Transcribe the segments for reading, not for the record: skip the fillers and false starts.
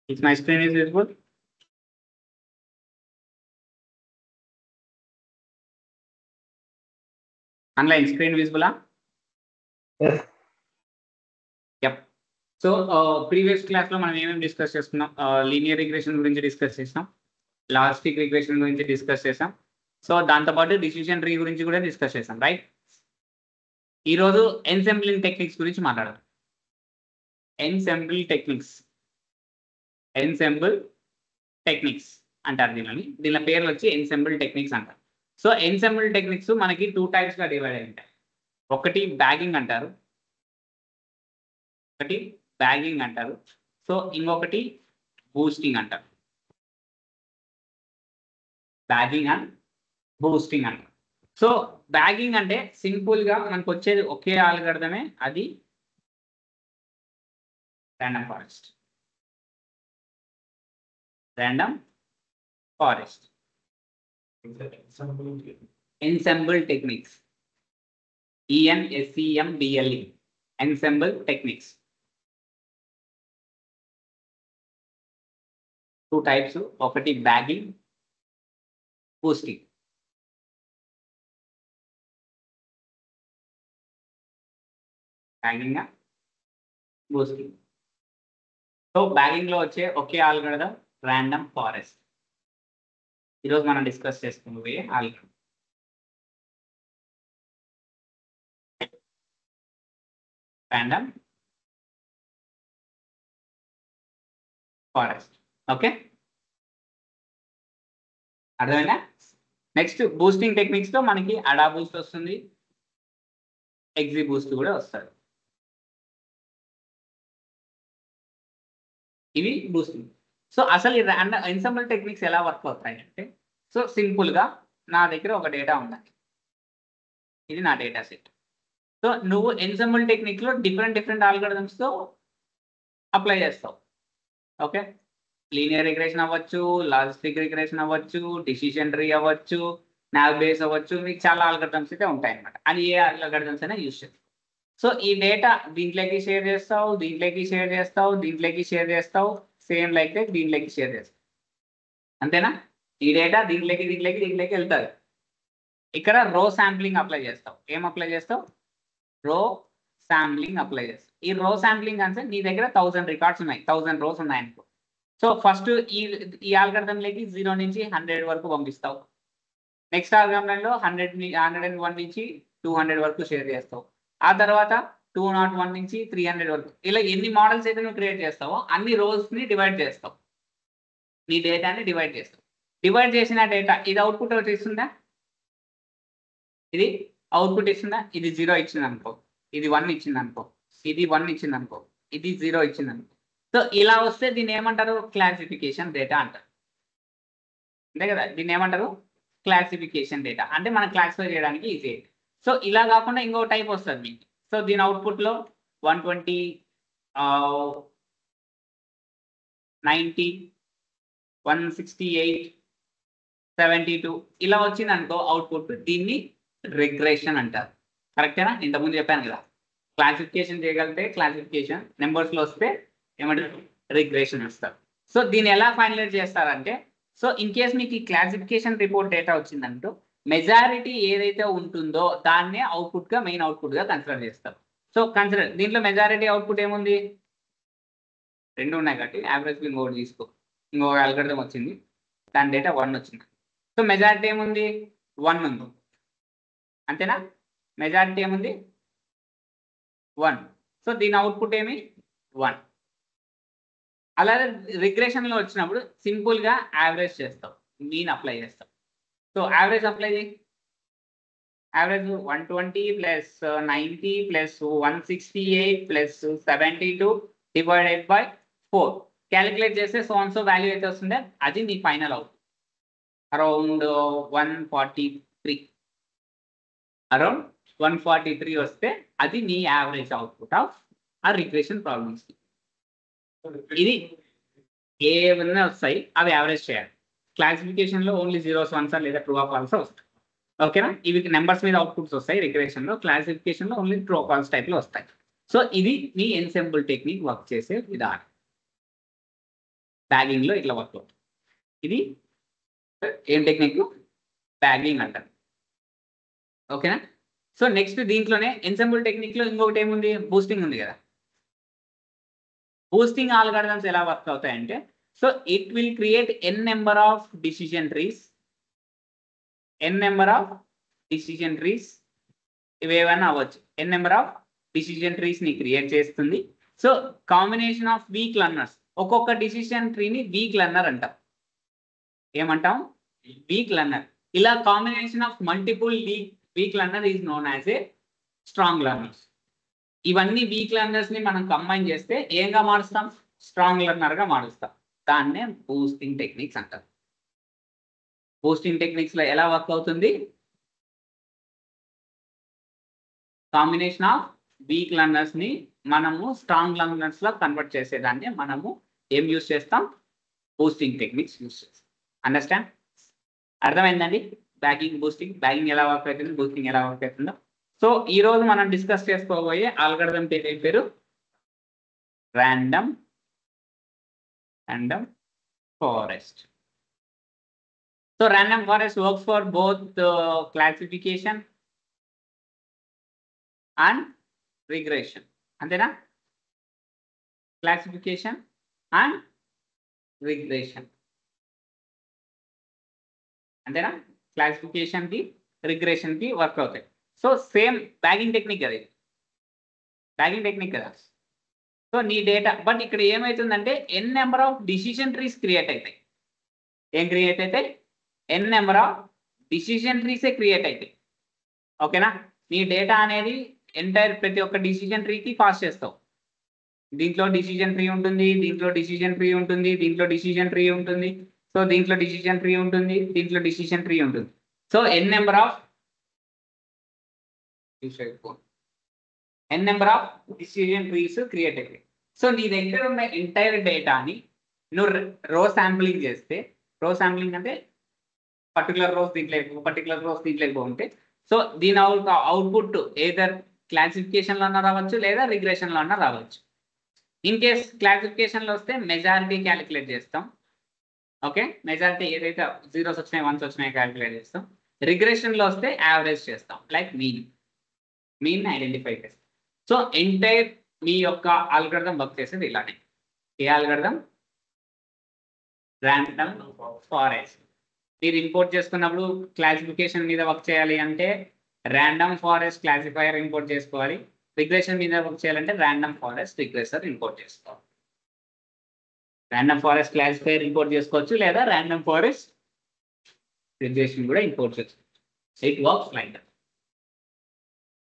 If my screen is visible, online screen visible? Yes. Yep. So previous class లో మనం ఏమేమి discuss చేసుకున్నాం? Linear regression గురించి discuss చేసాం, లాజిస్టిక్ రిగ్రెషన్ గురించి డిస్కస్ చేసాం. సో దాంతోపాటు డిసిషన్ ట్రీ గురించి కూడా డిస్కస్ చేసాం, రైట్? ఈరోజు ఎన్సెంబ్లింగ్ టెక్నిక్స్ గురించి మాట్లాడదాం. ఎన్సెంబుల్ టెక్నిక్స్ అంటారు దీని పేర్లు వచ్చి ఎన్సెంబుల్ టెక్నిక్స్ అంటారు. సో ఎన్సెంబుల్ టెక్నిక్స్ మనకి 2 types గా డివైడ్ అయి ఉంటాయి. ఒకటి బ్యాగింగ్ అంటారు, సో ఇంకొకటి బూస్టింగ్ అంటారు. బ్యాగింగ్ అండ్ బూస్టింగ్ అంటారు. సో బ్యాగింగ్ అంటే సింపుల్ గా మనకు వచ్చేది ఒకే ఆల్గరిథమే, అది random forest. Ensemble techniques, ENSEMBLE, ensemble techniques. 2 types, ఒకటి bagging, boosting. Bagging, boosting. So bagging లో వచ్చే ఒకే ఆల్గరిథం ర్యాండమ్ ఫారెస్ట్. ఈరోజు మనం డిస్కస్ చేసుకునే ఆల్గరిథం ర్యాండమ్ ఫారెస్ట్. ఓకే, అర్థమైనా? నెక్స్ట్ బూస్టింగ్ టెక్నిక్స్ లో మనకి అడా బూస్ట్ వస్తుంది, ఎగ్జి బూస్ట్ కూడా వస్తుంది. ఇవి బూస్టింగ్. సో అసలు ఈ ర్యాండమ్ ఎన్సెంబుల్ టెక్నిక్స్ ఎలా వర్క్ అవుతాయి అంటే, సో సింపుల్ గా నా దగ్గర ఒక డేటా ఉంది, ఇది నా డేటా సెట్. సో నువ్వు ఎన్సెంబుల్ టెక్నిక్ లో డిఫరెంట్ ఆల్గరిథమ్స్ తో అప్లై చేస్తావు. ఓకే, లీనియర్ రిగ్రెషన్ అవ్వచ్చు, లాజిస్టిక్ రిగ్రెషన్ అవ్వచ్చు, డిసిషన్ ట్రీ అవ్వచ్చు, నావ్ బేస్ అవ్వచ్చు, మీకు చాలా ఆల్గరిథమ్స్ అయితే ఉంటాయి అన్నమాట. అది ఏ ఆల్గరిథమ్స్ అయినా యూజ్ చేస్తావు. సో ఈ డేటా దీంట్లోకి షేర్ చేస్తావు, దీంట్లోకి షేర్ చేస్తావు, సేమ్ లైక్ దీంట్లోకి షేర్ చేస్తావు. అంతేనా? ఈ డేటా దీంట్లోకి వెళ్తుంది. ఇక్కడ రో శాంప్లింగ్ అప్లై చేస్తావు. ఏం అప్లై చేస్తావు? రో శాంప్లింగ్ అప్లై చేస్తావు. ఈ రో శాంప్లింగ్ అంటే నీ దగ్గర 1000 రికార్డ్స్ ఉన్నాయి, 1000 రోస్ ఉన్నాయి అనుకో. సో ఫస్ట్ ఈ ఆల్గరిథంలోకి 0 నుంచి 100 వరకు పంపిస్తావు. నెక్స్ట్ ఆల్గరిథంలో 101 నుంచి 200 వరకు షేర్ చేస్తావు. ఆ తర్వాత 201 నుంచి 300 వరకు. ఇలా ఎన్ని మోడల్స్ అయితే నువ్వు క్రియేట్ చేస్తావో అన్ని రోస్ ని డివైడ్ చేస్తావు, నీ డేటాని డివైడ్ చేస్తావు. డివైడ్ చేసిన డేటా ఇది అవుట్పుట్ ఒకటి ఇస్తుందా? ఇది అవుట్పుట్ ఇస్తుందా? ఇది 0 ఇచ్చింది అనుకో, ఇది 1 ఇచ్చింది అనుకో, ఇది 1 ఇచ్చింది అనుకో, ఇది 0 ఇచ్చింది అనుకో. సో ఇలా వస్తే దీన్ని ఏమంటారు? క్లాసిఫికేషన్ డేటా అంటారు. అంతే కదా, దీన్ని ఏమంటారు? Classification data. అంటే మనం క్లాసిఫై చేయడానికి ఈజీ. సో ఇలా కాకుండా ఇంకో టైప్ వస్తుంది మీకు. సో దీని అవుట్పుట్ లో 120, 90, 168, 72 ఇలా వచ్చింది అనుకో అవుట్పుట్, దీన్ని రిగ్రెషన్ అంటారు. కరెక్టేనా? ఇంతకుముందు చెప్పాను కదా, క్లాసిఫికేషన్ చేయగలిగితే క్లాసిఫికేషన్, నెంబర్స్ లో వస్తే ఏమంటారు? రిగ్రెషన్ వస్తారు. సో దీన్ని ఎలా ఫైనలైజ్ చేస్తారంటే, సో ఇన్ కేస్ మీకు ఈ క్లాసిఫికేషన్ రిపోర్ట్ డేటా వచ్చిందంటూ మెజారిటీ ఏదైతే ఉంటుందో దాన్నే అవుట్పుట్ గా, మెయిన్ అవుట్పుట్ గా కన్సిడర్ చేస్తారు. సో కన్సిడర్ దీంట్లో మెజారిటీ అవుట్పుట్ ఏముంది? 2 ఉన్నాయి కాబట్టి యావరేజ్ ఇంకొకటి తీసుకో. ఇంకొక అల్గరిథం వచ్చింది, దాని డేటా 1 వచ్చింది. సో మెజారిటీ ఏముంది? 1 ఉంది. అంతేనా? మెజారిటీ ఏముంది? 1. సో దీని అవుట్పుట్ ఏమి? 1. అలాగే రిగ్రెషన్ లో వచ్చినప్పుడు సింపుల్ గా యావరేజ్ చేస్తావు, మీన్ అప్లై చేస్తావు. సో యావరేజ్ అప్లై చేయి. Average 120 plus 90 plus 168 plus 72 divided by 4 calculate చేస్తే సో వాల్యూ అయితే వస్తుందే అది నీ ఫైనల్ అవుట్పుట్. అరౌండ్ 143 వస్తే అది నీ యావరేజ్ అవుట్పుట్ ఆఫ్ ఆ రిగ్రెషన్ ప్రాబ్లమ్స్. ఇది ఏవైనా వస్తాయి అవి యావరేజ్ చేయాలి. క్లాసిఫికేషన్ లో ఓన్లీ 0s 1s లేదా ట్రూ ఆఫ్ ఫాల్స్ వస్తాయి. ఓకేనా? ఇవి నెంబర్స్ మీద అవుట్పుట్స్ వస్తాయి రిగ్రెషన్ లో. క్లాసిఫికేషన్ లో only true of false type లో వస్తాయి. సో ఇది మీ ఎన్సెంబుల్ టెక్నిక్ వర్క్ చేసే విధానం. బ్యాగింగ్లో ఇట్లా వర్క్ అవుతుంది. ఇది ఏం టెక్నిక్? బ్యాగింగ్ అంటారు. ఓకేనా? సో నెక్స్ట్ దీంట్లోనే ఎన్సెంబుల్ టెక్నిక్లో ఇంకొకటి ఏముంది? బూస్టింగ్ ఉంది కదా. బూస్టింగ్ ఆల్గారిథమ్స్ ఎలా వర్క్ అవుతాయంటే, so it will create n number of decision trees, ఇవేవన్నా అవ్వచ్చు. N number of decision trees ని క్రియేట్ చేస్తుంది. So combination of weak learners, ఒక్కొక్క డిసిజన్ ట్రీని వీక్ లర్నర్ అంటాం. ఏమంటాం? Weak learner. ఇలా combination of multiple weak learner is known as a strong learners. ఇవన్నీ వీక్ లర్నర్స్ ని మనం కంబైన్ చేస్తే ఏంగా మారుస్తాం? స్ట్రాంగ్ లర్నర్ గా మారుస్తాం. దాన్నే బూస్టింగ్ టెక్నిక్స్ అంటారు. బూస్టింగ్ టెక్నిక్స్ లో ఎలా వర్క్ అవుతుంది? కాంబినేషన్ ఆఫ్ వీక్ లర్నర్స్ ని మనము స్ట్రాంగ్ లర్నర్స్ లో కన్వర్ట్ చేసేదాన్ని మనము ఏం యూస్ చేస్తాం? బూస్టింగ్ టెక్నిక్స్ యూస్ చేస్తాం. అండర్స్టాండ్? అర్థమైందండి? బ్యాగింగ్ బ్యాగింగ్ ఎలా వర్క్ అవుతుంది, బూస్టింగ్ ఎలా వర్క్ అవుతుందో. సో ఈ రోజు మనం డిస్కస్ చేసుకోబోయే ఆల్గరిథం పేరు random forest. So random forest works for both classification and regression. అంతేనా? Classification and regression. అంతేనా? క్లాసిఫికేషన్ కి రిగ్రెషన్ కి వర్క్ అవుతాయి. సో సేమ్ బ్యాగింగ్ టెక్నిక్ కదా, ఇది బ్యాగింగ్ టెక్నిక్ కదా. సో నీ డేటా, బట్ ఇక్కడ ఏమవుతుందంటే n number of decision trees create అవుతాయి. ఏం క్రియేట్ అవుతాయి? ఎన్ నెంబర్ ఆఫ్ డిసిజన్ ట్రీసే క్రియేట్ అవుతాయి. ఓకేనా? నీ డేటా అనేది ఎంటైర్ ప్రతి ఒక్క డిసిజన్ ట్రీకి పాస్ చేస్తావు. దీంట్లో డిసిజన్ ట్రీ ఉంటుంది, దీంట్లో డిసిజన్ ట్రీ ఉంటుంది, దీంట్లో డిసిజన్ ట్రీ ఉంటుంది, సో దీంట్లో డిసిజన్ ట్రీ ఉంటుంది, దీంట్లో డిసిజన్ ట్రీ ఉంటుంది. So n number of decision trees create అవుతాయి. సో నీ దగ్గర ఉన్న ఎంటైర్ డేటాని నువ్వు రో శాంప్లింగ్ చేస్తే, రో శాంప్లింగ్ అంటే పర్టికులర్ రోస్ దీంట్లో ఉంటే, సో దీని అవుట్పుట్ ఏదర్ క్లాసిఫికేషన్ లో అన్నా రావచ్చు లేదా రిగ్రెషన్ లో అన్నా రావచ్చు. ఇన్ కేస్ క్లాసిఫికేషన్ లో వస్తే మెజారిటీ క్యాలిక్యులేట్ చేస్తాం. ఓకే, మెజారిటీ ఏదైతే 0s వచ్చినాయి 1s వచ్చినాయి క్యాలిక్యులేట్ చేస్తాం. రిగ్రెషన్ లో వస్తే యావరేజ్ చేస్తాం, లైక్ మీన్ ఐడెంటిఫై చేస్తాం. సో ఎంటైర్ మీ యొక్క ఆల్గరిథం వర్క్ చేసేది ఇలానే. ఏ ఆల్గరిథం? Random forest. మీరు ఇంపోర్ట్ చేసుకున్నప్పుడు క్లాసిఫికేషన్ మీద వర్క్ చేయాలి అంటే ర్యాండమ్ ఫారెస్ట్ క్లాసిఫైయర్ ఇంపోర్ట్ చేసుకోవాలి. రిగ్రెషన్ మీద వర్క్ చేయాలంటే ర్యాండమ్ ఫారెస్ట్ రిగ్రెసర్ ఇంపోర్ట్ చేసుకోవాలి. ర్యాండమ్ ఫారెస్ట్ క్లాసిఫైయర్ ఇంపోర్ట్ చేసుకోవచ్చు లేదా ర్యాండమ్ ఫారెస్ట్ రిగ్రెషన్ కూడా ఇంపోర్ట్ చేసుకోవచ్చు. It works like that.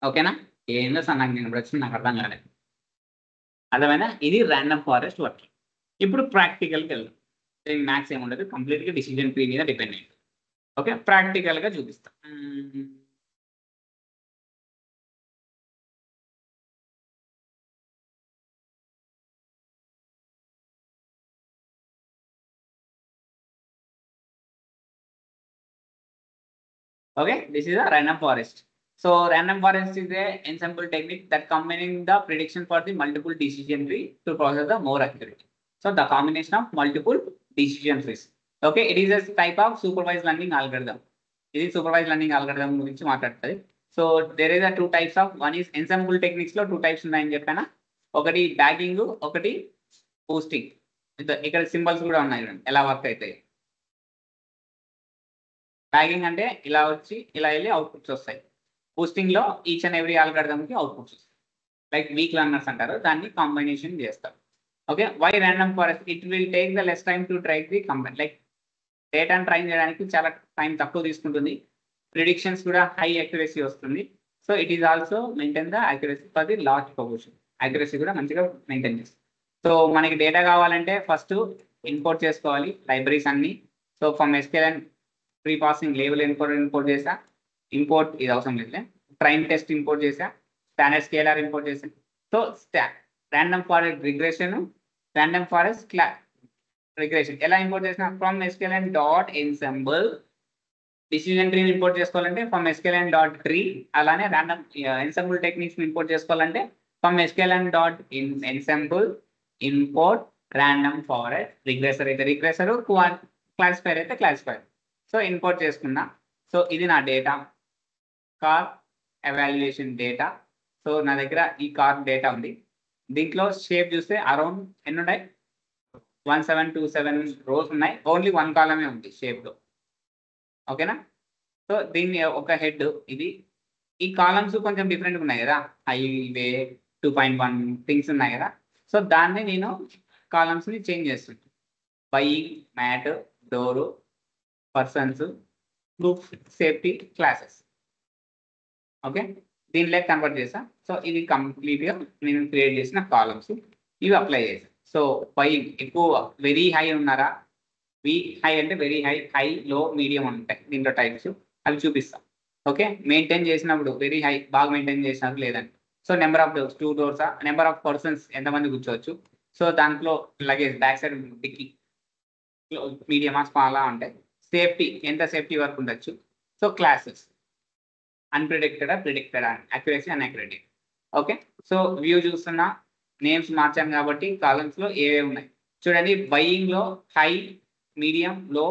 ఓకేనా? ఏందో నాకు నేను వచ్చింది, నాకు అర్థం కాలేదు. అర్థమైనా? ఇది ర్యాండమ్ ఫారెస్ట్ వర్క్. ఇప్పుడు ప్రాక్టికల్కి వెళ్దాం. మ్యాథ్స్ ఏముండదు, కంప్లీట్గా డిసిజన్ ట్రీ మీద డిపెండ్ అయ్యింది. ఓకే, ప్రాక్టికల్గా చూపిస్తాం. Okay, this is a random forest. So random forest is a ensemble technique that combining the prediction for the multiple decision tree to process the more accurate. So the combination of multiple decision trees. Okay, it is a type of supervised learning algorithm. This is supervised learning algorithm గురించి మాట్లాడుతుంది. So there is a two types of, one is ensemble techniques లో two types ఉన్నాయని చెప్పానా, ఒకటి bagging, ఒకటి boosting. ఇక్కడ symbols కూడా ఉన్నాయి, ఎలా వర్క్ అవుతాయి. బ్యాగింగ్ అంటే ఇలా వచ్చి ఇలా వెళ్ళి అవుట్పుట్స్ వస్తాయి. బూస్టింగ్ లో ఈచ్ అండ్ ఎవ్రీ ఆల్గరిథమ్ కి అవుట్పుట్స్ వస్తాయి, లైక్ వీక్ లర్నర్స్ అంటారు, దాన్ని కాంబినేషన్ చేస్తారు. Okay, why random forest? It will take the less time to train the combine, like డేటాను ట్రైన్ చేయడానికి చాలా టైం తక్కువ తీసుకుంటుంది. ప్రిడిక్షన్స్ కూడా హై అక్యురసీ వస్తుంది. So it is also maintain the accuracy for the large proportion. Accuracy కూడా మంచిగా maintain చేస్తుంది. సో మనకి డేటా కావాలంటే ఫస్ట్ ఇంపోర్ట్ చేసుకోవాలి లైబ్రరీస్ అన్ని. So from SQL and preprocessing label import చేసా, ఇంపోర్ట్ ఇది అవసరం లేదు, ట్రైన్ టెస్ట్ ఇంపోర్ట్ చేసా, స్టాండర్డ్ స్కేలర్ ఇంపోర్ట్ చేసా. So random forest regression, random forest regression ఎలా ఇంపోర్ట్ చేసిన? From SQL dot ensemble. Decision ట్రీని ఇంపోర్ట్ చేసుకోవాలంటే ఫ్రమ్ SQL డాట్ ట్రీ. అలానే ర్యాండమ్ ఎన్సెంబుల్ టెక్నిక్స్ ఇంపోర్ట్ చేసుకోవాలంటే from SQL dot ensemble import random forest, regressor అయితే regressor, classifier అయితే classifier. So import చేసుకున్నా. So ఇది నా data, car evaluation data. So నా దగ్గర ఈ కార్ డేటా ఉంది. దీంట్లో షేప్ చూస్తే అరౌండ్ ఎన్ని ఉన్నాయి, 1727 రోస్ ఉన్నాయి. ఓన్లీ 1 కాలమే ఉంది షేప్లో. ఓకేనా. సో దీన్ని ఒక హెడ్ ఇది. ఈ కాలమ్స్ కొంచెం డిఫరెంట్గా ఉన్నాయి కదా, హైవే 2.1 థింగ్స్ ఉన్నాయి కదా. సో దాన్ని నేను కాలమ్స్ని చేంజ్ చేస్తున్నాను. బయింగ్, మ్యాట్, door, persons, proof, safety, classes. Okay, దీనిలో కన్వర్ట్ చేసా. సో ఇది కంప్లీట్గా నేను క్రియేట్ చేసిన కాలమ్స్, ఇవి అప్లై చేసాను. సో బయింగ్ ఎక్కువ వెరీ హై ఉన్నారా, హై అంటే very high, high, low, medium ఉంటాయి దీంట్లో టైప్స్, అవి చూపిస్తాం. ఓకే, మెయింటైన్ చేసినప్పుడు వెరీ హై బాగా మెయింటైన్ చేసినప్పుడు లేదండి. సో నెంబర్ ఆఫ్ డోర్స్ 2 డోర్సా, నెంబర్ ఆఫ్ పర్సన్స్ ఎంతమంది కూర్చోవచ్చు. సో దాంట్లో లగేజ్ బ్యాక్ సైడ్ డిక్కీ మీడియమా స్మాలా ఉంటాయి. సేఫ్టీ ఎంత సేఫ్టీ వరకు ఉండొచ్చు. సో క్లాసెస్ అన్ప్రిడిక్టెడా, ప్రిడిక్టెడా, accuracy, unaccuracy. Okay, so view చూస్తున్నా, నేమ్స్ మార్చాను కాబట్టి కాలమ్స్లో ఏవే ఉన్నాయి చూడండి. బయింగ్లో high, medium, low,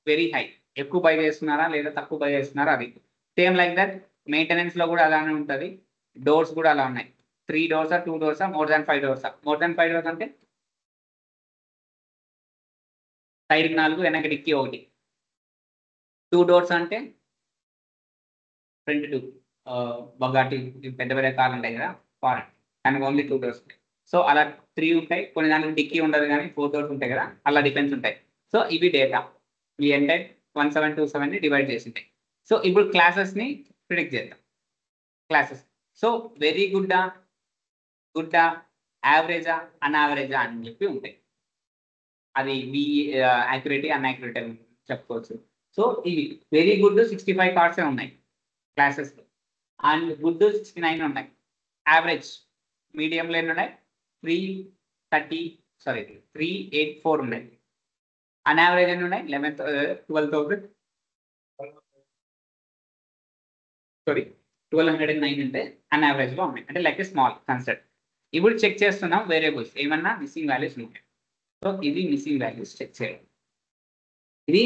very high, ఎక్కువ బై చేస్తున్నారా లేదా తక్కువ బై చేస్తున్నారా అది. సేమ్ లైక్ దట్ మెయింటెనెన్స్లో కూడా అలానే ఉంటుంది. డోర్స్ కూడా అలా ఉన్నాయి. 3 డోర్సా, 2 డోర్సా, మోర్ దాన్ 5 డోర్సా. మోర్ దాన్ 5 డోర్స్ అంటే సైడ్కి 4, వెనక డిక్కీ 1. 2 డోర్స్ అంటే ఫ్రంట్ 2. బగాటి పెద్ద పెద్ద కార్లు ఉంటాయి కదా ఫారెన్, దానికి ఓన్లీ 2 డోర్స్ ఉంటాయి. సో అలా 3 ఉంటాయి. కొన్ని దానికి డిక్కీ ఉండదు కానీ 4 డోర్స్ ఉంటాయి కదా, అలా డిపెండ్స్ ఉంటాయి. సో ఇవి డేటా, ఈ ఎంటైర్ 1727ని డివైడ్ చేసి ఉంటాయి. సో ఇప్పుడు క్లాసెస్ని ప్రిడిక్ట్ చేద్దాం. క్లాసెస్ సో వెరీ గుడ్డా, గుడ్డా, యావరేజా, అన్యావరేజా అని చెప్పి ఉంటాయి. అది మీ యాక్యురేటీ, అన్యాక్యురేట్ అని చెప్పుకోవచ్చు. సో ఇవి వెరీ గుడ్ 65 కార్డ్సే ఉన్నాయి క్లాసెస్లో, అండ్ గుడ్ 69 ఉన్నాయి. యావరేజ్ మీడియంలో ఎన్ని ఉన్నాయి, 384 ఉన్నాయి. అన్యావరేజ్ ఎన్ని ఉన్నాయి, 1209 ఉంటే అన్యావరేజ్లో ఉన్నాయి, అంటే లైక్ ఏ స్మాల్ కన్సెప్ట్. ఇప్పుడు చెక్ చేస్తున్నాం వేరియబుల్స్ ఏమన్నా మిస్సింగ్ వాల్యూస్ ఉన్నాయి. సో ఇది మిస్సింగ్ వాల్యూస్ చెక్ చేయడం, ఇది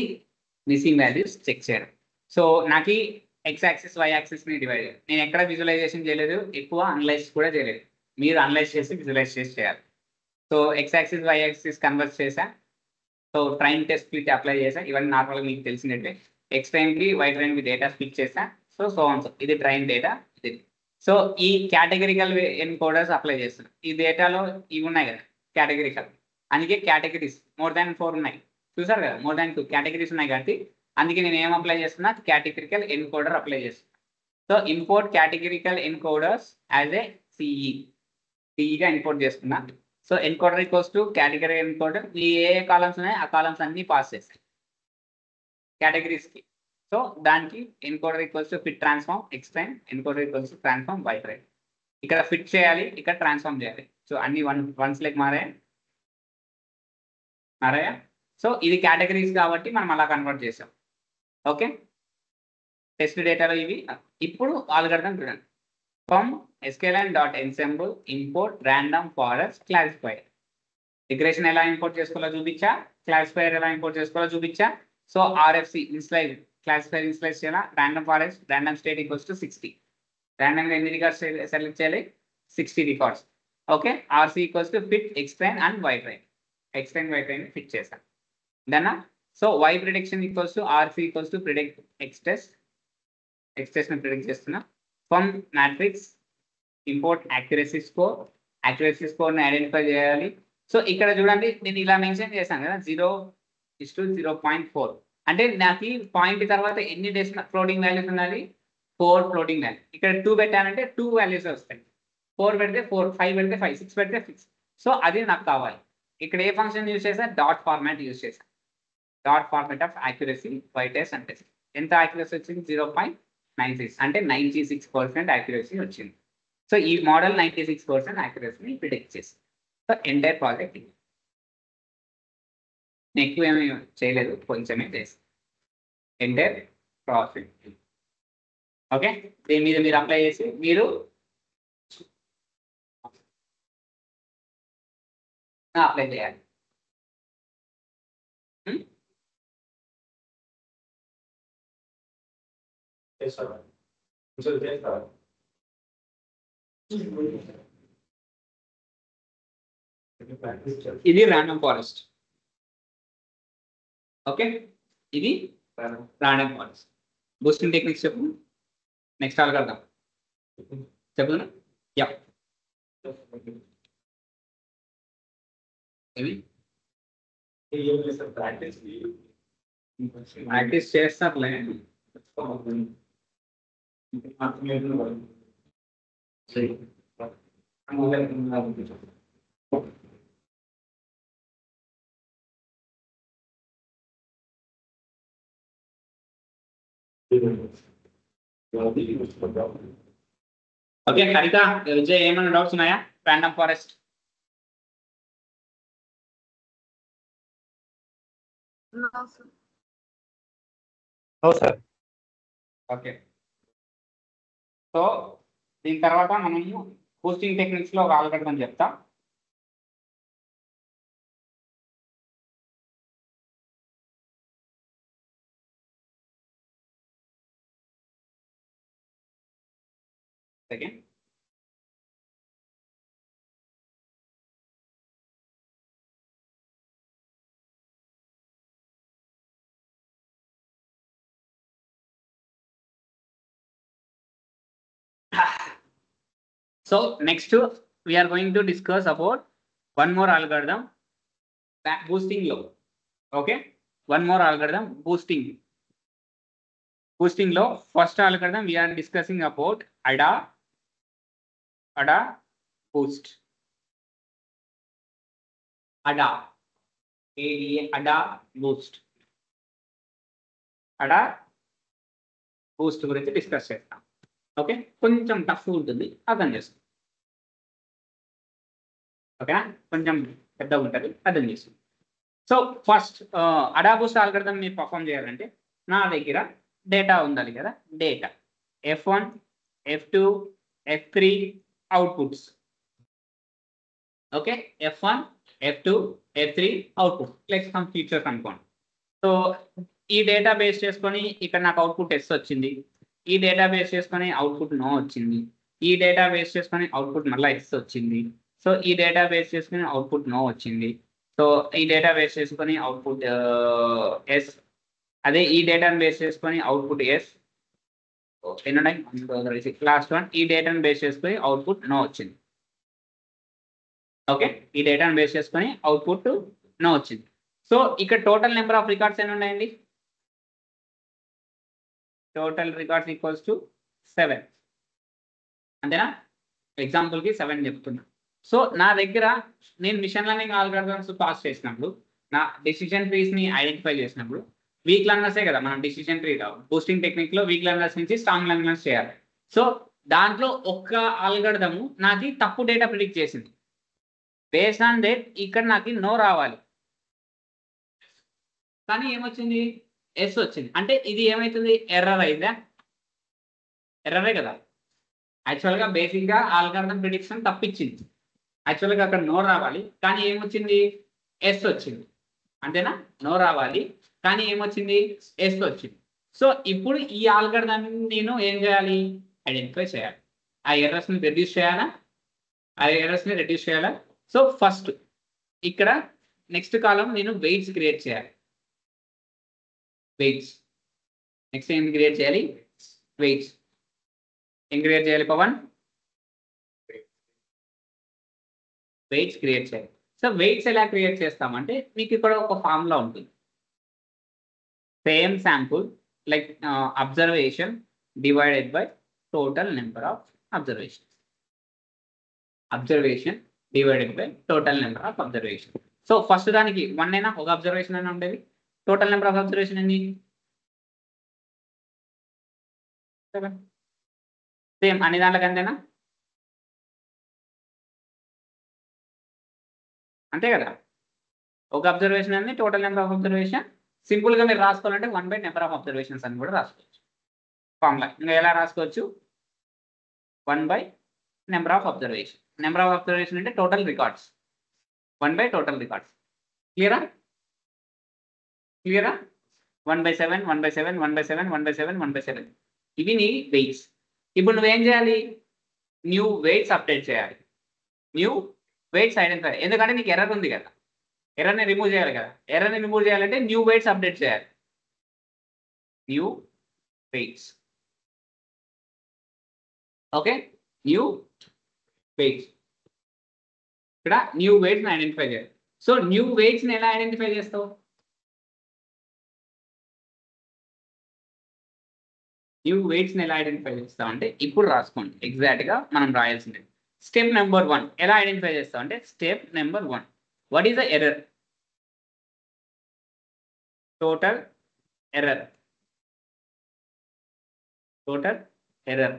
మిస్సింగ్ వాల్యూస్ చెక్ చేయడం. సో నాకు ఎక్స్ యాక్సిస్, వై యాక్సిస్ని డివైడ్, నేను ఎక్కడ విజువలైజేషన్ చేయలేదు, ఎక్కువ అనలైజ్ కూడా చేయలేదు. మీరు అనలైజ్ చేసి విజువలైజ్ చేసి చేయాలి. So X axis, Y axis convert చేసా. So train test split apply చేసా. ఇవన్నీ నార్మల్గా మీకు తెలిసినట్టే. ఎక్స్ ట్రైన్కి, వై ట్రైన్కి డేటా స్ప్లిట్ చేసా. సో ఇది ట్రైన్ డేటా ఇది. సో ఈ కేటగిరికల్ ఎన్కోడర్స్ అప్లై చేస్తున్నాం. ఈ డేటాలో ఇవి ఉన్నాయి కదా కేటగిరికల్, అందుకే కేటగిరీస్ మోర్ దాన్ 4 ఉన్నాయి. చూసారు కదా, మోర్ దాన్ 2 కేటగిరీస్ ఉన్నాయి కాబట్టి అందుకే నేను ఏం అప్లై చేస్తున్నా, కేటగిరికల్ ఎన్కోడర్ అప్లై చేస్తున్నా. So import categorical encoders as a సిఈగా ఇంపోర్ట్ చేస్తున్నా. So encoder equals to category encoder. ఈ ఏ కాలమ్స్ ఉన్నాయి ఆ కాలమ్స్ అన్ని పాస్ చేస్తాయి కేటగిరీస్కి. సో దానికి encoder equals to fit transform X train, encoder equals to transform by train. ఇక్కడ ఫిట్ చేయాలి, ఇక్కడ ట్రాన్స్ఫార్మ్ చేయాలి. సో అన్ని వన్స్ లైక్ మారాయా. సో ఇది కేటగిరీస్ కాబట్టి మనం అలా కన్వర్ట్ చేసాం. ఓకే, టెస్ట్ డేటాలో ఇవి. ఇప్పుడు ఆల్గరిథం చూడండి. From sklearn.ensemble import random forest క్లాసిఫైర్. Regression ఎలా ఇంపోర్ట్ చేసుకోవాలో చూపించా, క్లాసిఫైర్ ఎలా ఇంపోర్ట్ చేసుకోవాలో చూపించా. సో ఆర్ఎఫ్సి ఇన్స్లైజ్, క్లాసిఫైర్ ఇన్స్లైజ్ చేయాలా. Random forest, random state equals to 60. ర్యాండమ్గా ఎన్ని రికార్డ్స్ సెలెక్ట్ చేయాలి, 60 records. Okay, RC equals to fit X train and Y train. X train, Y train fit చేశాను. దన్నా so Y prediction equals to RC equals to predict X టెస్ట్ని predict చేస్తున్నా. From matrix import accuracy score, accuracy స్కోర్ని identify చేయాలి. So ఇక్కడ చూడండి నేను ఇలా మెన్షన్ చేశాను కదా, 0:0.4. అంటే నాకు పాయింట్ తర్వాత ఎన్ని ఫ్లోటింగ్ వాల్యూస్ ఉన్నది, 4 ఫ్లోటింగ్ వాల్యూ. ఇక్కడ 2 పెట్టానంటే 2 వాల్యూస్ వస్తాయి. 4 పెడితే 4, 5 పెడితే 5, 6 పెడితే 6. సో అది నాకు కావాలి. ఇక్కడ ఏ ఫంక్షన్ యూజ్ చేసా, డాట్ ఫార్మాట్ యూజ్ చేసా. Dot format of accuracy by test అంటే ఎంత యాక్యురసీ వచ్చింది, 0.96, అంటే 96% యాక్యురసీ వచ్చింది. సో ఈ మోడల్ 96% యాక్యురసీని ప్రిడిక్ట్ చేసింది. సో ఎంటైర్ ప్రాజెక్ట్ ఇది. ఎక్కువ ఏమీ చేయలేదు, కొంచెమే చేసి ఎంటైర్ ప్రాజెక్ట్. ఓకే, దీని మీద మీరు అప్లై చేసి మీరు అప్లై చేయాలి. ఇది random forest. ఓకే, ఇది random forest. బూస్టింగ్ టెక్నిక్స్ చెప్పు. నెక్స్ట్ అల్గోరిథం చెప్తున్నా. యా, ప్రాక్టీస్ చేస్తారులే. ఓకే హరిత, విజయ్ ఏమైనా డౌట్స్ ఉన్నాయా? Random forest sir. Okay. So దీని తర్వాత మనము బూస్టింగ్ టెక్నిక్స్ లో ఒక ఆల్గోరిథం చెప్తా. Second so next we are going to discuss about one more algorithm boosting low. Okay, one more algorithm boosting low. First algorithm we are discussing about ADA boost. ADA boost గురించి discuss చేస్తాం. Okay, కొంచెం tough ఉంటుంది, అర్థం చేస్తాం. ఓకేనా, కొంచెం పెద్దగా ఉంటుంది, అర్థం చేస్తాం. So first ADA Boost algorithm మీరు పర్ఫామ్ చేయాలంటే నా దగ్గర డేటా ఉండాలి కదా. Data F1 F2 F3 outputs. Okay, F1 F2 F3 output like some features అనుకోండి. సో ఈ డేటా బేస్ చేసుకొని ఇక్కడ నాకు అవుట్పుట్ ఎస్ వచ్చింది, ఈ డేటా బేస్ చేసుకొని అవుట్పుట్ నో వచ్చింది, ఈ డేటా బేస్ చేసుకొని అవుట్పుట్ మళ్ళీ ఎస్ వచ్చింది. సో ఈ డేటా బేస్ చేసుకొని అవుట్పుట్ నో వచ్చింది. సో ఈ డేటా బేస్ చేసుకొని అవుట్పుట్ ఎస్, అదే ఈ డేటాను బేస్ చేసుకొని అవుట్పుట్ ఎస్ లాస్ట్ వన్, ఈ డేటాను బేస్ చేసుకొని అవుట్పుట్ నో వచ్చింది. ఓకే, ఈ డేటాను బేస్ చేసుకొని అవుట్పుట్ నో వచ్చింది. సో ఇక్కడ టోటల్ నెంబర్ ఆఫ్ రికార్డ్స్ ఎన్ని ఉన్నాయండి? Total records equals to 7. అంతేనా? ఎగ్జాంపుల్కి 7 చెప్తున్నా. సో నా దగ్గర నేను మిషన్ లెర్నింగ్ ఆల్గోరిథమ్స్ పాస్ చేసినప్పుడు, నా డెసిషన్ ట్రీస్ని ఐడెంటిఫై చేసినప్పుడు వీక్ లెర్నర్సే కదా మనం డెసిషన్ ట్రీ బూస్టింగ్ టెక్నిక్లో వీక్ లెర్నర్స్ నుంచి స్ట్రాంగ్ లెర్నర్స్ చేయాలి. సో దాంట్లో ఒక్క ఆల్గోరిథము నాకు తప్పు డేటా ప్రిడిక్ట్ చేసింది. బేస్డ్ ఆన్ దట్ ఇక్కడ నాకు నో రావాలి, కానీ ఏమొచ్చింది? ఎస్ వచ్చింది. అంటే ఇది ఏమవుతుంది? ఎర్రర్ అయిందా? ఎర్రరే కదా. యాక్చువల్గా బేసిక్గా ఆల్గోరిథం ప్రిడిక్షన్ తప్పించింది. యాక్చువల్గా అక్కడ నో రావాలి, కానీ ఏమొచ్చింది? ఎస్ వచ్చింది. అంతేనా? నో రావాలి, కానీ ఏమొచ్చింది? ఎస్ వచ్చింది. సో ఇప్పుడు ఈ ఆల్గోరిథం నేను ఏం చేయాలి? ఐడెంటిఫై చేయాలి. ఆ ఎర్రర్స్ని రెడ్యూస్ చేయాలా? సో ఫస్ట్ ఇక్కడ నెక్స్ట్ కాలం నేను వెయిట్స్ క్రియేట్ చేయాలి. వెయిట్స్ నెక్స్ట్ ఏం క్రియేట్ చేయాలి? వెయిట్స్ ఏం క్రియేట్ చేయాలి? పవన్ వెయిట్స్ క్రియేట్ చేయాలి. సో వెయిట్స్ ఎలా క్రియేట్ చేస్తామంటే మీకు ఇక్కడ ఒక ఫార్ములా ఉంటుంది. Same sample like observation divided by total number of observation. Observation divided by total number of observation. So first దానికి 1 అయినా ఒక అబ్జర్వేషన్ అయినా ఉండేది. టోటల్ నెంబర్ ఆఫ్ అబ్జర్వేషన్ ఎన్ని? 7. సేమ్ అన్ని దాంట్లోకి అంతేనా? అంతే కదా. ఒక అబ్జర్వేషన్ అనేది టోటల్ నెంబర్ ఆఫ్ అబ్జర్వేషన్. సింపుల్గా మీరు రాసుకోవాలంటే 1 బై నెంబర్ ఆఫ్ అబ్జర్వేషన్స్ అని కూడా రాసుకోవచ్చు ఫార్ములా. ఇంకా ఎలా రాసుకోవచ్చు? 1 by number of observation. Number of observation అంటే total records. 1 by total records. క్లియరా? 1 by 7 1 by 7 1 by 7 1 by 7 1 by 7. ఇవి నీ వెయిట్స్. ఇప్పుడు నువ్వేం చేయాలి, న్యూ వెయిట్స్ అప్డేట్ చేయాలి. న్యూ వెయిట్స్ ఐడెంటిఫై, ఎందుకంటే నీకు ఎర్రర్ ఉంది కదా, ఎర్రర్ని రిమూవ్ చేయాలి కదా. ఎర్రర్ని రిమూవ్ చేయాలంటే న్యూ వెయిట్స్ అప్డేట్ చేయాలి. New weights, okay, new weights. ఇక్కడ న్యూ వెయిట్స్ని ఐడెంటిఫై చేయాలి. సో న్యూ వెయిట్స్ని ఎలా ఐడెంటిఫై చేస్తావు? న్యూ వెయిట్స్ని ఎలా ఐడెంటిఫై చేస్తావు అంటే ఇప్పుడు రాసుకోండి, ఎగ్జాక్ట్గా మనం రాయాల్సింది. స్టెప్ నెంబర్ 1 ఎలా ఐడెంటిఫై చేస్తావు అంటే, step number 1, what is the error? Total error. Total error.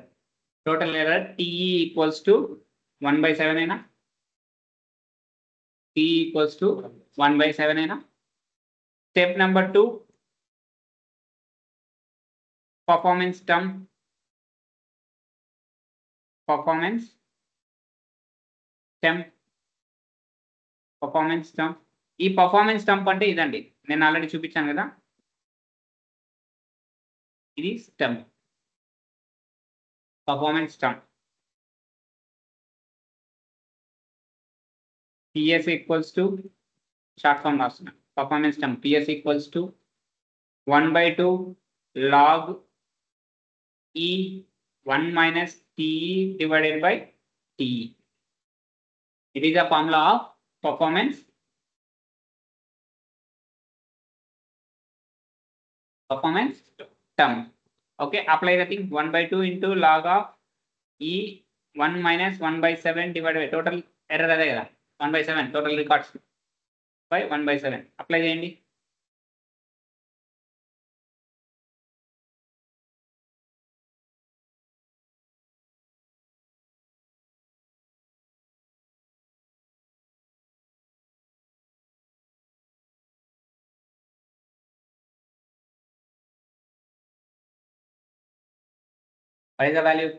Total error TE equals to 1/7 అయినా, TE ఈక్వల్స్ టు 1/7 అయినా. Step number 2, performance term. Performance term. Performance term. ఈ పర్ఫార్మెన్స్ టర్మ్ అంటే ఇదండి, నేను already చూపించాను కదా, ఇది stump. Performance term. PS equals to, short form రాస్తున్నా, performance term PS equals to 1/2 log E 1 minus TE divided by TE. It is a formula of performance term. Okay, apply the thing. 1/2 into log of E 1 minus 1/7 divided by total error అదే కదా, 1/7 total records by 1/7. Apply చేయండి. What is the value?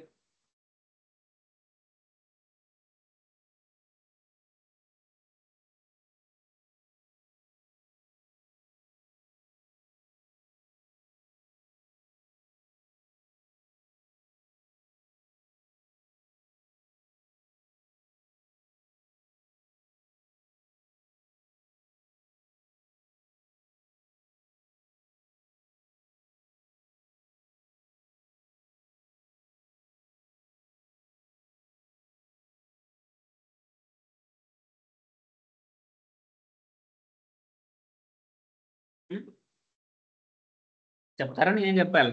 చెప్తారా నేనేం చెప్పాలి?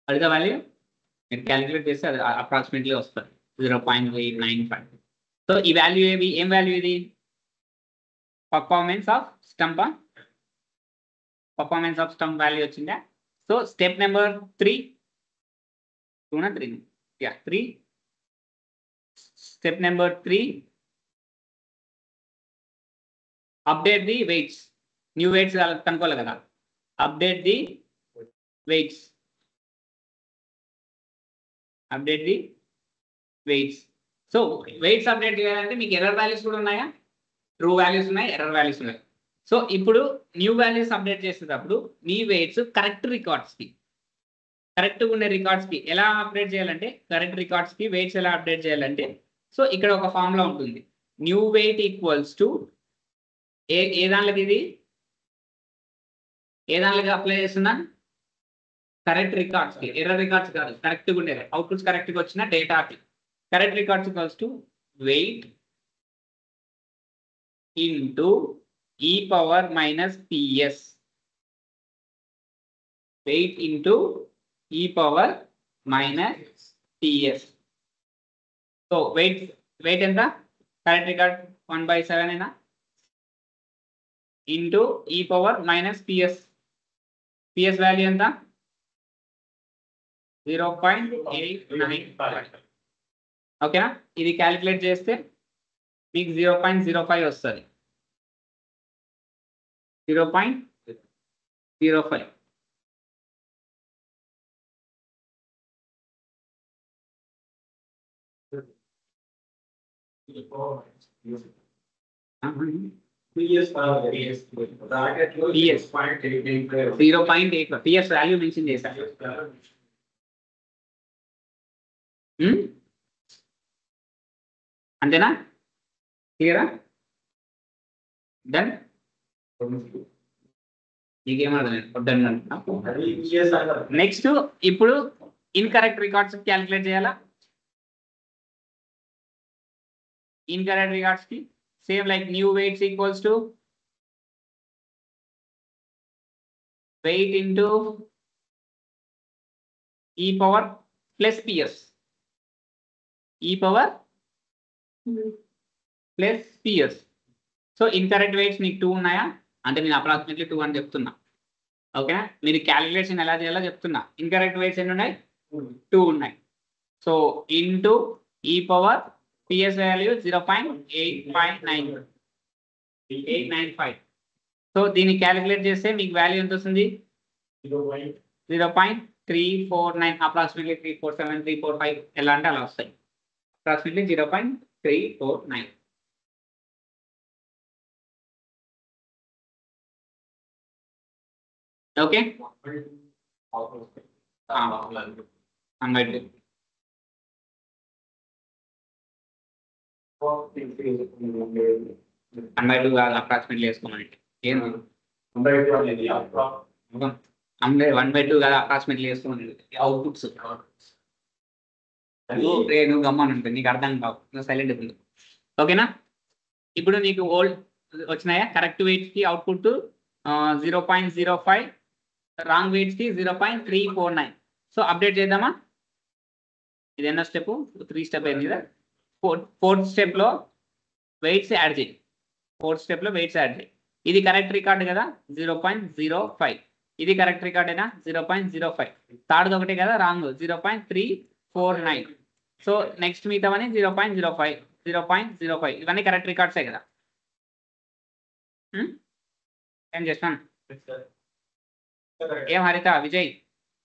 What is the value? మీరు calculate చేస్తే అది approximately వస్తుంది 0.895. సో ఈ వాల్యూ ఏం వాల్యూ ఇది? Performance of stump. Performance of stump value వచ్చిందా? So step number 3, 3. Step number 3, update the weights. New weights కనుక్కోవాలి కదా, update the weights. Update the weights. So weights update చేయాలంటే మీకు ఎర్రర్ వాల్యూస్ కూడా ఉన్నాయా? ట్రూ వాల్యూస్ ఉన్నాయి, error values ఉన్నాయి. So ఇప్పుడు న్యూ వాల్యూస్ అప్డేట్ చేసేటప్పుడు మీ వెయిట్స్ కరెక్ట్ రికార్డ్స్కి, కరెక్ట్గా ఉండే రికార్డ్స్కి ఎలా అప్డేట్ చేయాలంటే, కరెక్ట్ రికార్డ్స్కి వెయిట్స్ ఎలా అప్డేట్ చేయాలంటే, సో ఇక్కడ ఒక ఫార్ములా ఉంటుంది. న్యూ వెయిట్ ఈక్వల్స్ టు ఏ దానిలోకి, ఇది ఏ దానిలోకి అప్లై చేస్తున్నా? కరెక్ట్ రికార్డ్స్కి, ఎర్రర్ రికార్డ్స్ కాదు, కరెక్ట్గా ఉండేది, అవుట్పుట్స్ కరెక్ట్గా వచ్చిన డేటాకి. Correct records equals to weight into e power minus PS. Weight into e power minus PS. So weight ఎంత? కరెక్ట్ రికార్డ్ 1/7 అయినా, into e power minus PS. PS value ఎంత? 0.895. ఓకేనా? ఇది క్యాలిక్యులేట్ చేస్తే మీకు 0.05 వస్తుంది. 0.05. PS వాల్యూ మెన్షన్ చేశారు. అంతేనా? క్లియరా? డన్? నెక్స్ట్ ఇప్పుడు ఇన్కరెక్ట్ రికార్డ్స్ క్యాలిక్యులేట్ చేయాలా? ఇన్కరెక్ట్ రికార్డ్స్ కి same like new weights equals to weight into ఈ పవర్ ప్లస్ పిఎస్, ఈ power plus PS. So incorrect weights నీకు 2 ఉన్నాయా అంటే నేను అప్రాక్సిమేట్లీ 2 అని చెప్తున్నా. ఓకేనా? మీరు క్యాలిక్యులేషన్ ఎలా చేయాలో చెప్తున్నా. ఇన్కరెక్ట్ వెయిట్స్ ఎన్ని ఉన్నాయి? 2 ఉన్నాయి. సో ఇంటూ ఈ పవర్ పిఎస్ వాల్యూ 0.895. సో దీన్ని క్యాలిక్యులేట్ చేస్తే మీకు వాల్యూ ఎంత వస్తుంది? 0.349, అప్రాక్సిమేట్లీ 347, 345 ఎలా అంటే అలా వస్తాయి. అప్రాక్సిమేట్లీ 0.349. ఓకే, అప్రాక్సిమేట్లీ వేసుకోమండి. ఏంది 1/2 కదా అప్రాక్సిమేట్లీ వేసుకోమండి. అవుట్పుట్స్ నువ్వు గమ్మని ఉంటుంది, నీకు అర్థం కావు, నువ్వు సైలెంట్ ఉంది. ఓకేనా? ఇప్పుడు నీకు ఓల్డ్ వచ్చినాయా? కరెక్ట్ వెయిట్స్ కి అవుట్పుట్ 0.05, రాంగ్ వెయిట్స్ కి 0.349. సో అప్డేట్ చేద్దామా? ఇది ఎన్నో స్టెప్? 3 స్టెప్ అయింది కదా. ఫోర్త్ స్టెప్ లో వెయిట్స్ యాడ్ చేయి. ఇది కరెక్ట్ రికార్డ్ కదా 0.05. ఇది కరెక్ట్ రికార్డ్ అయినా 0.05. థర్డ్ ఒకటే కదా రాంగ్ 0.349. So next మిగతావని 0.05, 0.05. ఇవన్నీ కరెక్ట్ రికార్డ్సే కదా. ఏం చేస్తాను? ఏం హరిత, విజయ్,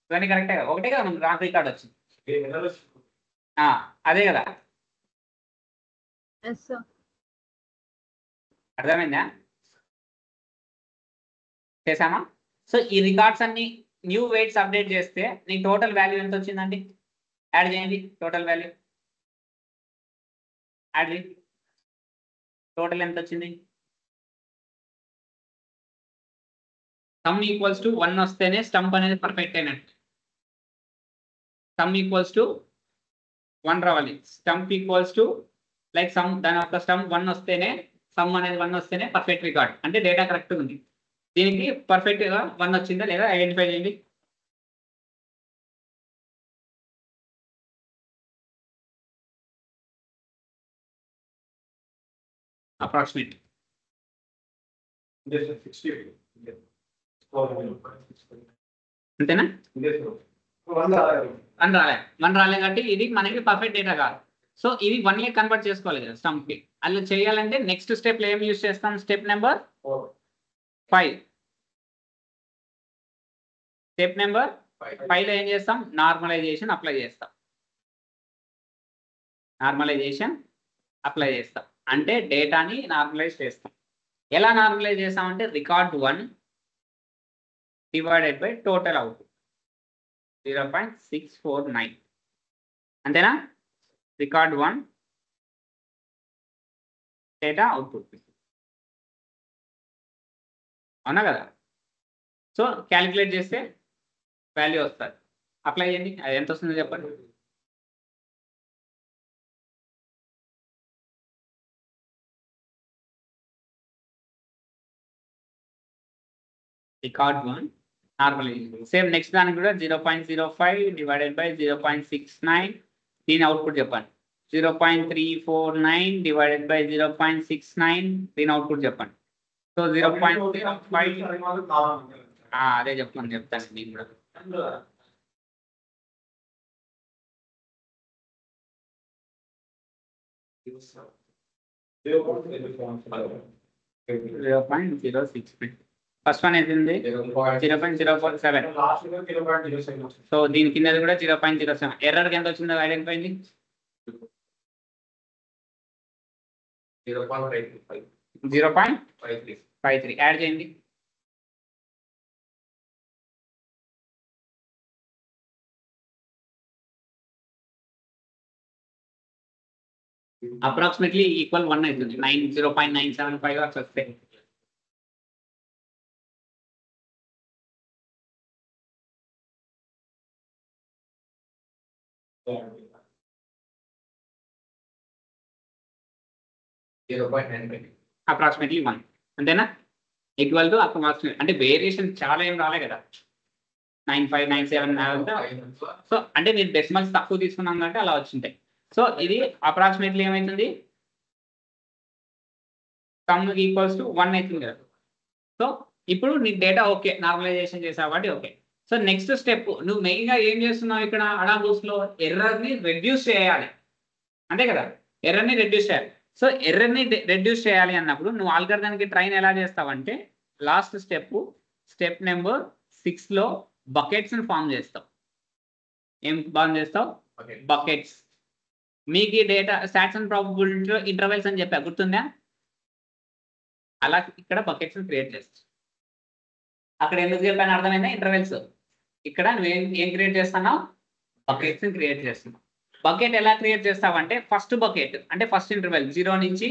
ఇవన్నీ కరెక్టే కదా? ఒకటే కదా మనకు రాంగ్ రికార్డ్ వచ్చింది. అదే కదా, అర్థమైందా? చేసామా? సో ఈ రికార్డ్స్ అన్ని న్యూ వెయిట్స్ అప్డేట్ చేస్తే నీకు టోటల్ వాల్యూ ఎంత వచ్చిందండి? యాడ్ చేయండి. టోటల్ వాల్యూ యాడ్ చేయండి. టోటల్ ఎంత వచ్చింది? సమ్ ఈక్వల్స్ టు 1 వస్తేనే స్టంప్ అనేది పర్ఫెక్ట్ అయినట్టు. సమ్ ఈక్వల్స్ టు 1 రావాలి. Stump equals to like some, దాని యొక్క స్టంప్ 1 వస్తేనే, సమ్ అనేది 1 వస్తేనే పర్ఫెక్ట్ రికార్డ్ అంటే డేటా కరెక్ట్ ఉంది. దీనికి పర్ఫెక్ట్ గా 1 వచ్చిందా లేదా ఐడెంటిఫై చేయండి. అప్రాక్సిమేట్ అంతేనా? 1 రాలే కాబట్టి ఇది మనకి పర్ఫెక్ట్ డేటా కాదు. సో ఇది 1 కన్వర్ట్ చేసుకోవాలి కదా స్టంప్ కి. అలా చేయాలంటే నెక్స్ట్ స్టెప్ లో ఏం యూజ్ చేస్తాం? Step number 5. స్టెప్ నెంబర్ 5 లో ఏం చేస్తాం? నార్మలైజేషన్ అప్లై చేస్తాం. అంటే డేటాని నార్మలైజ్ చేస్తాం. ఎలా నార్మలైజ్ చేస్తామంటే record 1 divided by total output 0.649. అంతేనా? రికార్డ్ 1 డేటా అవుట్పుట్, అవునా కదా? సో క్యాలిక్యులేట్ చేస్తే వాల్యూ వస్తుంది. అప్లై చేయండి. అది ఎంత వస్తుందో చెప్పండి. Record 1 normalisation same. నెక్స్ట్ దానికి కూడా 0.05 డివైడెడ్ బై 0.69. దీని అవుట్పుట్ చెప్పండి. 0.349 డివైడెడ్ బై 0.69. దీని అవుట్పుట్ చెప్పండి. సో 0.05. అదే చెప్తాను నేను కూడా. ఫస్ట్ వన్ ఏంటి? 0.047. సో దీని కింద కూడా 0.07. ఎర్రర్కి ఎంత వచ్చిందో ఐడెంటిఫై అయింది. 0.53 యాడ్ చేయండి. అప్రాక్సిమేట్లీ ఈక్వల్ 1 అవుతుంది. 0.975 అట్లా వస్తాయి. అప్రాక్సిమేట్లీ 1 అంతేనా? ఈక్వల్ టు అప్రాక్సిమేట్ అంటే వేరియేషన్ చాలా ఏం రాలే కదా. 95, 97 సో అంటే మీరు డెసిమల్స్ తక్కువ తీసుకున్నాం అంటే అలా వచ్చింటాయి. సో ఇది అప్రాక్సిమేట్లీ ఏమవుతుంది, సమ్ ఈక్వల్స్ టు 1 అవుతుంది కదా. సో ఇప్పుడు నీకు డేటా ఓకే, నార్మలైజేషన్ చేసావు కాబట్టి ఓకే. సో నెక్స్ట్ స్టెప్ నువ్వు మెయిన్గా ఏం చేస్తున్నావు ఇక్కడ అడాబూస్లో ఎర్రర్ని రెడ్యూస్ చేయాలి, అంతే కదా. ఎర్రర్ని రెడ్యూస్ చేయాలి. సో ఎర్రర్ని రెడ్యూస్ చేయాలి అన్నప్పుడు నువ్వు ఆల్గరిథంకి ట్రైన్ ఎలా చేస్తావంటే లాస్ట్ స్టెప్ నెంబర్ 6లో బకెట్స్ని ఫామ్ చేస్తావు. ఏం ఫామ్ చేస్తావు? బకెట్స్. మీకు ఈ డేటా స్టాట్స్ అండ్ ప్రాబబిలిటీలో ఇంటర్వెల్స్ అని చెప్పా, గుర్తుందా? అలా ఇక్కడ బకెట్స్ని క్రియేట్ చేస్తావు. అక్కడ ఎందుకు చెప్పాను అర్థమైందా? ఇంటర్వెల్స్. ఇక్కడ నువ్వేం క్రియేట్ చేస్తున్నావు? బకెట్స్ని క్రియేట్ చేస్తున్నావు. బకెట్ ఎలా క్రియేట్ చేస్తావంటే ఫస్ట్ బకెట్ అంటే ఫస్ట్ ఇంటర్వెల్ 0 నుంచి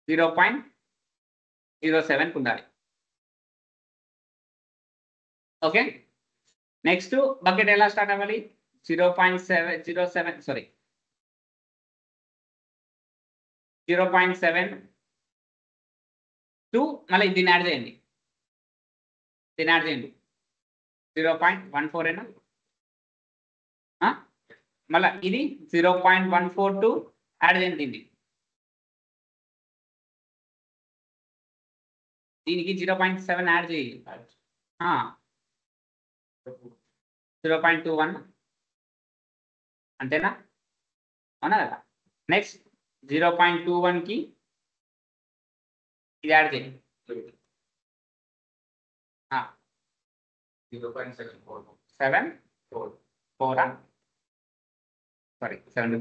0.07 ఉండాలి. ఓకే. నెక్స్ట్ బకెట్ ఎలా స్టార్ట్ అవ్వాలి? 0.7 టు మళ్ళీ దీన్ని యాడ్ చేయండి. 0.14 అయినా మళ్ళీ ఇది 0.142 యాడ్ చేయండి. దీనికి 0.7 యాడ్ చేయి. 0.21 అంతేనా? అవునా కదా. నెక్స్ట్ 0.21కి ఇది యాడ్ చేయండి. 74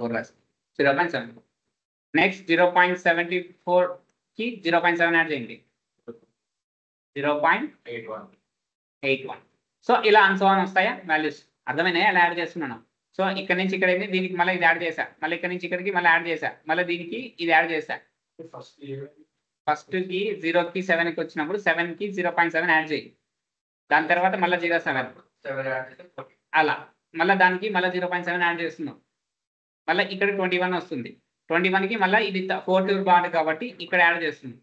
రాసి 0.74. నెక్స్ట్ 0.74కి 0.7 యాడ్ చేయండి. 0.81. సో ఇలా అన్సోన్ వస్తాయా వాల్యూస్? అర్థమైనాయా? అలా యాడ్ చేస్తున్నాను. సో ఇక్కడ నుంచి ఇక్కడ దీనికి మళ్ళీ ఇది యాడ్ చేశా, మళ్ళీ ఇక్కడ నుంచి ఇక్కడికి మళ్ళీ యాడ్ చేశా, మళ్ళీ దీనికి ఇది యాడ్ చేశా. ఫస్ట్కి 0కి 7కి వచ్చినప్పుడు 7కి 0.7 యాడ్ చేయి. దాని తర్వాత మళ్ళీ 0.7 అలా మళ్ళీ దానికి మళ్ళీ 0.7 యాడ్ చేస్తున్నాం. మళ్ళీ ఇక్కడ 21 వస్తుంది. 21కి మళ్ళీ ఇది 4 బాండ్ కాబట్టి ఇక్కడ యాడ్ చేస్తుంది.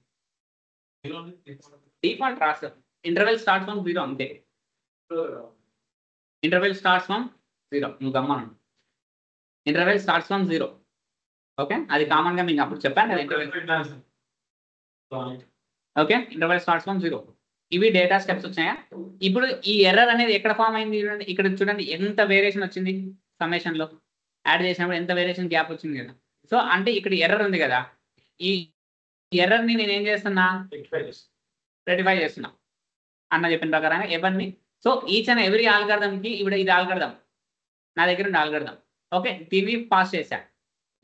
డిఫాల్ట్ రాసు. ఇంటర్వెల్ స్టార్ట్ ఫ్రమ్ 0 అంతే. Interval starts from 0. నువ్వు గమ్మను. Interval starts from 0. ఓకే, అది కామన్ గా మీకు అప్పుడు చెప్పాను కదా interval. Okay, interval starts from 0. ఇవి డేటా స్టెప్స్ వచ్చాయా? ఇప్పుడు ఈ ఎర్రర్ అనేది ఎక్కడ ఫామ్ అయింది చూడండి. ఇక్కడ చూడండి ఎంత వేరియేషన్ వచ్చింది సమ్మేషన్ లో. యాడ్ చేసినప్పుడు ఎంత వేరియేషన్ గ్యాప్ వచ్చింది కదా. సో అంటే ఇక్కడ ఎర్రర్ ఉంది కదా, ఈ ఎర్రర్ ని నేను ఏం చేస్తున్నా? రెక్టిఫై చేస్తున్నా అన్న చెప్పిన ప్రకారంగా ఎవరిని. So each and every algorithm కి ఇప్పుడు ఇది ఆల్గరిథం, నా దగ్గర ఉంది ఆల్గరిథం. ఓకే, దీన్ని పాస్ చేశా,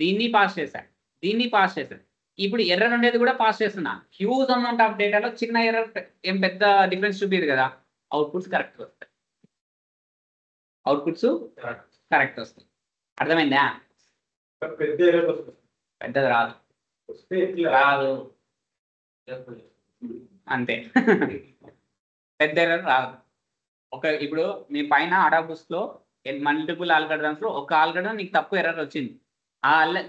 దీన్ని పాస్ చేశా, దీన్ని పాస్ చేశా. ఇప్పుడు ఎర్రర్ ఉండేది కూడా పాస్ చేస్తున్నా. హ్యూజ్ అమౌంట్ ఆఫ్ డేటాలో చిన్న ఎర్రర్ ఏం పెద్ద డిఫరెన్స్ చూపించదు కదా. అవుట్పుట్స్ కరెక్ట్ వస్తాయి. అవుట్పుట్స్ కరెక్ట్ వస్తాయి. అర్థమైందా? పెద్దది రాదు అంతే. పెద్ద ఎర్రర్ రాదు. ఇప్పుడు మీ పైన అడాబుస్ లో మల్టిపుల్ ఆల్గరిథమ్స్ లో ఒక ఆల్గరిథం నీకు తప్పు ఎర్రర్ వచ్చింది.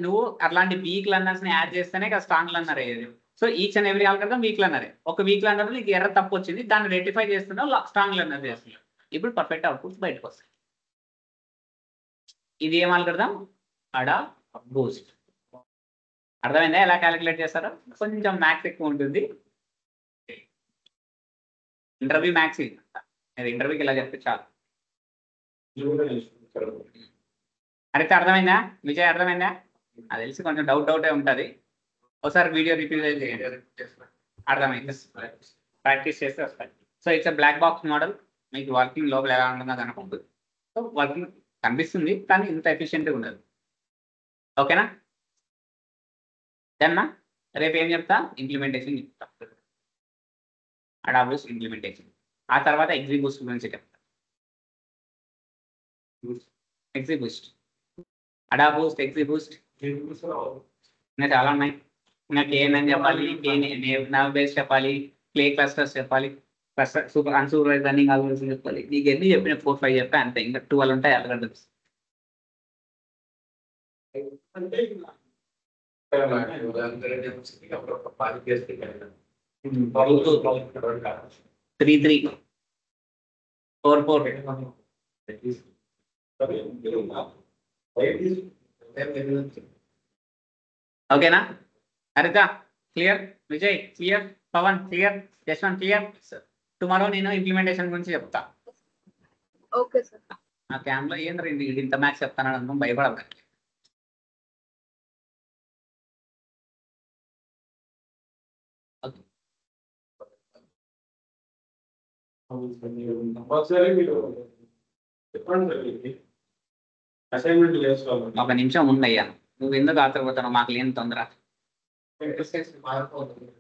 నువ్వు అట్లాంటి వీక్ లర్నర్స్ ని యాడ్ చేస్తేనే స్ట్రాంగ్ లర్నర్ అయ్యేది. So each and every algorithm weak లర్నరే. ఒక వీక్ లర్నర్ నీకు ఎర్రర్ తప్పు వచ్చింది, దాన్ని రెక్టిఫై చేస్తున్నావు, స్ట్రాంగ్ లర్నర్ చేస్తున్నావు. ఇప్పుడు పర్ఫెక్ట్ అవుట్పుట్స్ బయటకు వస్తాయి. ఇది ఏం ఆల్గరిథం? అడాబూస్. అర్థమైందా ఎలా క్యాలిక్యులేట్ చేస్తారో? కొంచెం మ్యాథ్స్ ఎక్కువ ఉంటుంది. ఇంటర్వ్యూ మ్యాథ్స్, ఇంటర్వ్యూకి ఇలా చెప్తే చాలు. అయితే అర్థమైందా విజయ్? అర్థమైందా? అది తెలిసి కొంచెం డౌటే ఉంటుంది. ఒకసారి వీడియో రిపీట్ చేయండి, అర్థమైంది. ప్రాక్టీస్ చేస్తే వస్తాయి. So it's black box model. మీకు వర్కింగ్ లోపల ఎలా ఉంటుందో కనుక్కుంటుంది. సో వర్కింగ్ కనిపిస్తుంది కానీ ఇంత ఎఫిషియెంట్గా ఉండదు. ఓకేనా? దన్నా రేపు ఏం చెప్తా ఇంప్లిమెంటేషన్ చెప్తా అడాబూస్ ఇంప్లిమెంటేషన్ ఆ తర్వాత ఎగ్జిబూస్ట్ గురించి చెప్తా ఎగ్జిబూస్ట్ అడాబూస్ట్ ఎగ్జిబూస్ట్ ఇంకా చాలా ఉన్నాయి ఇంకా కేఎన్ అని చెప్పాలి కేఎన్ బేస్ చెప్పాలి క్లే క్లస్టర్స్ చెప్పాలి cluster super unsupervised running algorithm చెప్పాలి నీకు ఎన్ని చెప్పిన 4-5 చెప్పా అంతే ఇంకా 12 ఉంటాయి అల్గోరిథమ్స్ త్రీ 4 ఓకేనా Haritha clear Vijay clear Pavan clear Yashwant clear tomorrow నేను ఇంప్లిమెంటేషన్ గురించి చెప్తా ఓకే సార్ నా క్యాంప్లో ఏంద్ర ఇంత మ్యాథ్స్ చెప్తాను అనుకుని భయపడదు ఒక నిమిషం ఉందయ్యా నువ్వు ఎందుకు ఆతరపోతావు మాకు లేని తొందర